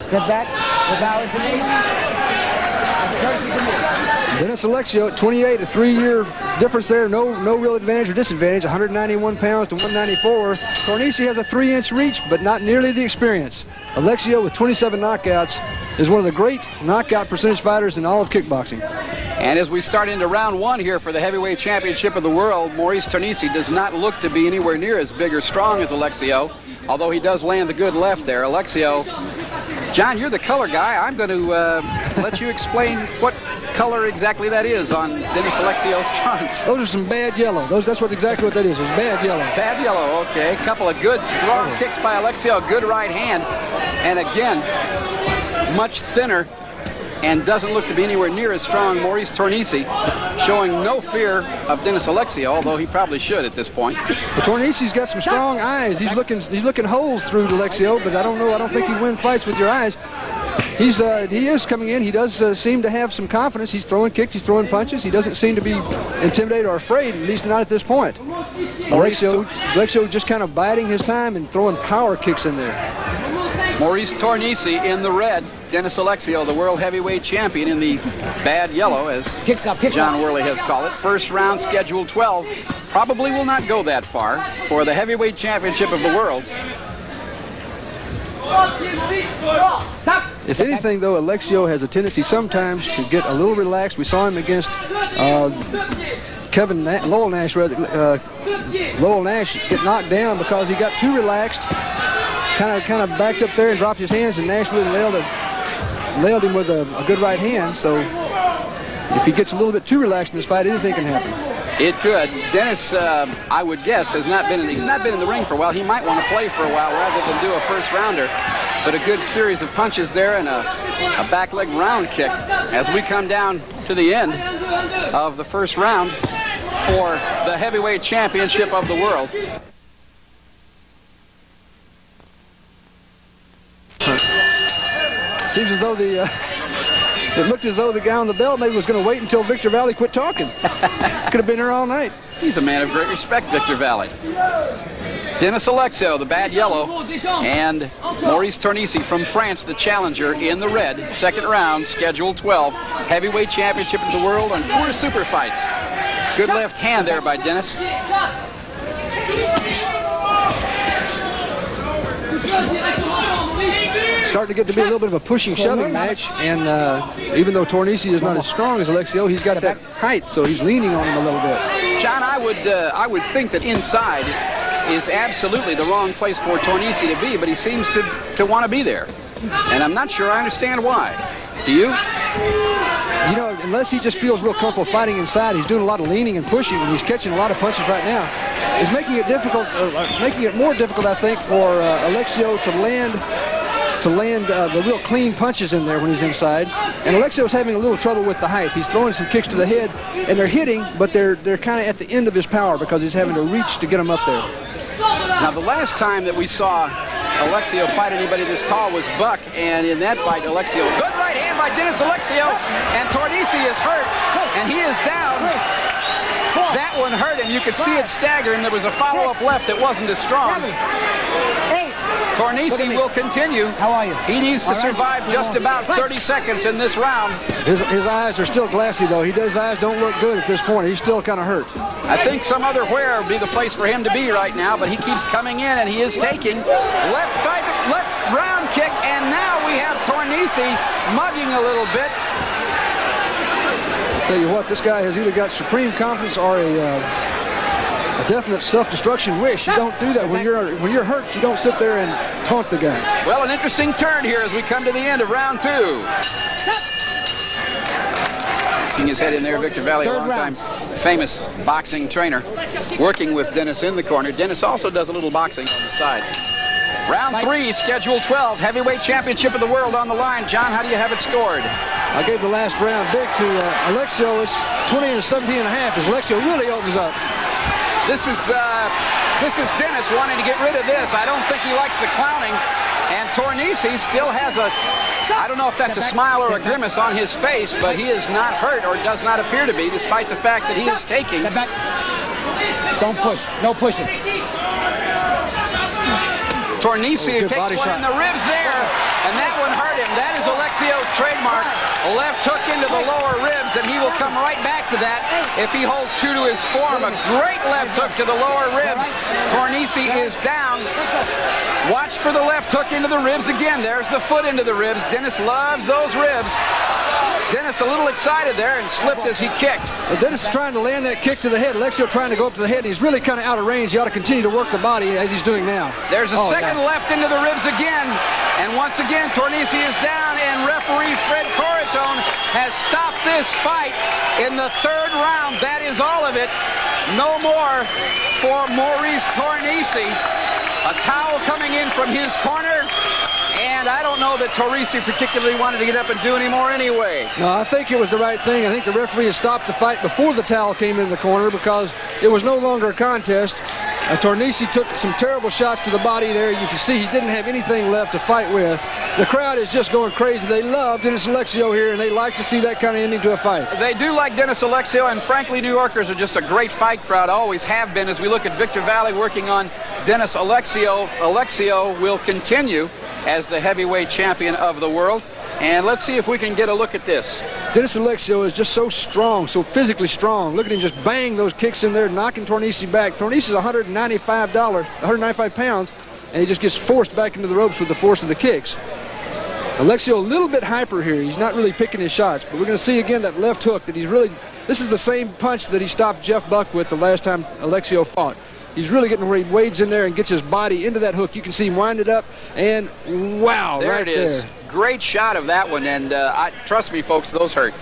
Step back. The balance to me. Dennis Alexio at 28, a 3-year difference there. No real advantage or disadvantage. 191 pounds to 194. Tornesi has a 3-inch reach, but not nearly the experience. Alexio with 27 knockouts is one of the great knockout percentage fighters in all of kickboxing. And as we start into round 1 here for the heavyweight championship of the world, Maurice Tornesi does not look to be anywhere near as big or strong as Alexio, although he does land a good left there. Alexio, John, you're the color guy. I'm going to let you explain what color exactly that is on Dennis Alexio's trunks. Those are some bad yellow. That's exactly what that is. It's bad yellow. Bad yellow, okay. A couple of good, strong kicks by Alexio. Good right hand. And again, much thinner and doesn't look to be anywhere near as strong. Maurice Tornesi showing no fear of Dennis Alexio, although he probably should at this point. But Tornesi's got some strong eyes. He's looking holes through Alexio, but I don't think he'd win fights with your eyes. He is coming in. He does seem to have some confidence. He's throwing kicks, he's throwing punches. He doesn't seem to be intimidated or afraid, at least not at this point. Alexio just kind of biding his time and throwing power kicks in there. Maurice Tornesi in the red. Dennis Alexio, the world heavyweight champion, in the bad yellow, as John Worley has called it. First round, scheduled 12. Probably will not go that far for the heavyweight championship of the world. If anything, though, Alexio has a tendency sometimes to get a little relaxed. We saw him against Lowell Nash get knocked down because he got too relaxed. Kind of backed up there and dropped his hands, and Nash really nailed him with a good right hand. So if he gets a little bit too relaxed in this fight, anything can happen. It could. Dennis, I would guess, he's not been in the ring for a while. He might want to play for a while rather than do a first rounder. But a good series of punches there and a back leg round kick as we come down to the end of the first round for the heavyweight championship of the world. Seems as though it looked as though the guy on the bell maybe was going to wait until Victor Valley quit talking. Could have been there all night. He's a man of great respect, Victor Valley. Dennis Alexio, the bad yellow, and Maurice Tornesi from France, the challenger, in the red. Second round, scheduled 12. Heavyweight championship of the world on Poor Super Fights. Good left hand there by Dennis. Starting to get to be a little bit of a pushing, shoving match, and even though Tornesi is not as strong as Alexio, he's got that height, so he's leaning on him a little bit. John, I would think that inside is absolutely the wrong place for Tornesi to be, but he seems to want to be there, and I'm not sure I understand why. Do you? You know, unless he just feels real comfortable fighting inside, he's doing a lot of leaning and pushing, and he's catching a lot of punches right now. It's making it difficult, making it more difficult, I think, for Alexio to land the real clean punches in there when he's inside. And Alexio's having a little trouble with the height. He's throwing some kicks to the head, and they're hitting, but they're kind of at the end of his power because he's having to reach to get them up there. Now, the last time that we saw Alexio fight anybody this tall was Buck, and in that fight, Alexio, good right hand by Dennis Alexio, and Tornesi is hurt, and he is down. That one hurt him. You could see it stagger him. There was a follow-up left that wasn't as strong. Tornesi will continue. How are you? He needs to survive just about 30 seconds in this round. His eyes are still glassy, though. His eyes don't look good at this point. He's still kind of hurt. I think some other where would be the place for him to be right now, but he keeps coming in, and he is taking left round kick, and now we have Tornesi mugging a little bit. I'll tell you what, this guy has either got supreme confidence or a definite self-destruction wish. You don't do that when you're hurt. You don't sit there and taunt the guy. Well, an interesting turn here as we come to the end of round 2. Keeping his head in there, Victor Valley, a long-time famous boxing trainer, working with Dennis in the corner. Dennis also does a little boxing on the side. Round 3, scheduled 12, heavyweight championship of the world on the line. John, how do you have it scored? I gave the last round big to Alexio. It's 20-17.5 as Alexio really opens up. This is Dennis wanting to get rid of this. I don't think he likes the clowning. And Tornesi still has I don't know if that's a smile or a grimace on his face, but he is not hurt or does not appear to be, despite the fact that he is taking. Step back. Don't push. No pushing. Tornesi takes one in the ribs there, and that one hurt him. that is Alexio's trademark. A left hook into the lower ribs, and he will come right back to that if he holds true to his form. A great left hook to the lower ribs. Tornesi is down. Watch for the left hook into the ribs again. There's the foot into the ribs. Dennis loves those ribs. Dennis a little excited there and slipped as he kicked. Well, Dennis is trying to land that kick to the head. Alexio trying to go up to the head. He's really kind of out of range. He ought to continue to work the body as he's doing now. There's a second left into the ribs again. And once again, Tornesi is down, and referee Fred Corritone has stopped this fight in the third round. That is all of it. No more for Maurice Tornesi. A towel coming in from his corner. And I don't know that Tornesi particularly wanted to get up and do any more anyway. No, I think it was the right thing. I think the referee had stopped the fight before the towel came in the corner because it was no longer a contest. Tornesi took some terrible shots to the body there. You can see he didn't have anything left to fight with. The crowd is just going crazy. They love Dennis Alexio here, and they like to see that kind of ending to a fight. They do like Dennis Alexio, and frankly, New Yorkers are just a great fight crowd, always have been. As we look at Victor Valley working on Dennis Alexio, Alexio will continue as the heavyweight champion of the world. And let's see if we can get a look at this. Dennis Alexio is just so strong, so physically strong. Look at him just bang those kicks in there, knocking Tornesi back. Tornesi is 195 pounds, and he just gets forced back into the ropes with the force of the kicks. Alexio a little bit hyper here. He's not really picking his shots, but we're going to see again that left hook that he's really, this is the same punch that he stopped Jeff Buck with the last time Alexio fought. He's really getting where he wades in there and gets his body into that hook. You can see him wind it up, and wow, there right it is. there. Great shot of that one, and trust me, folks, those hurt.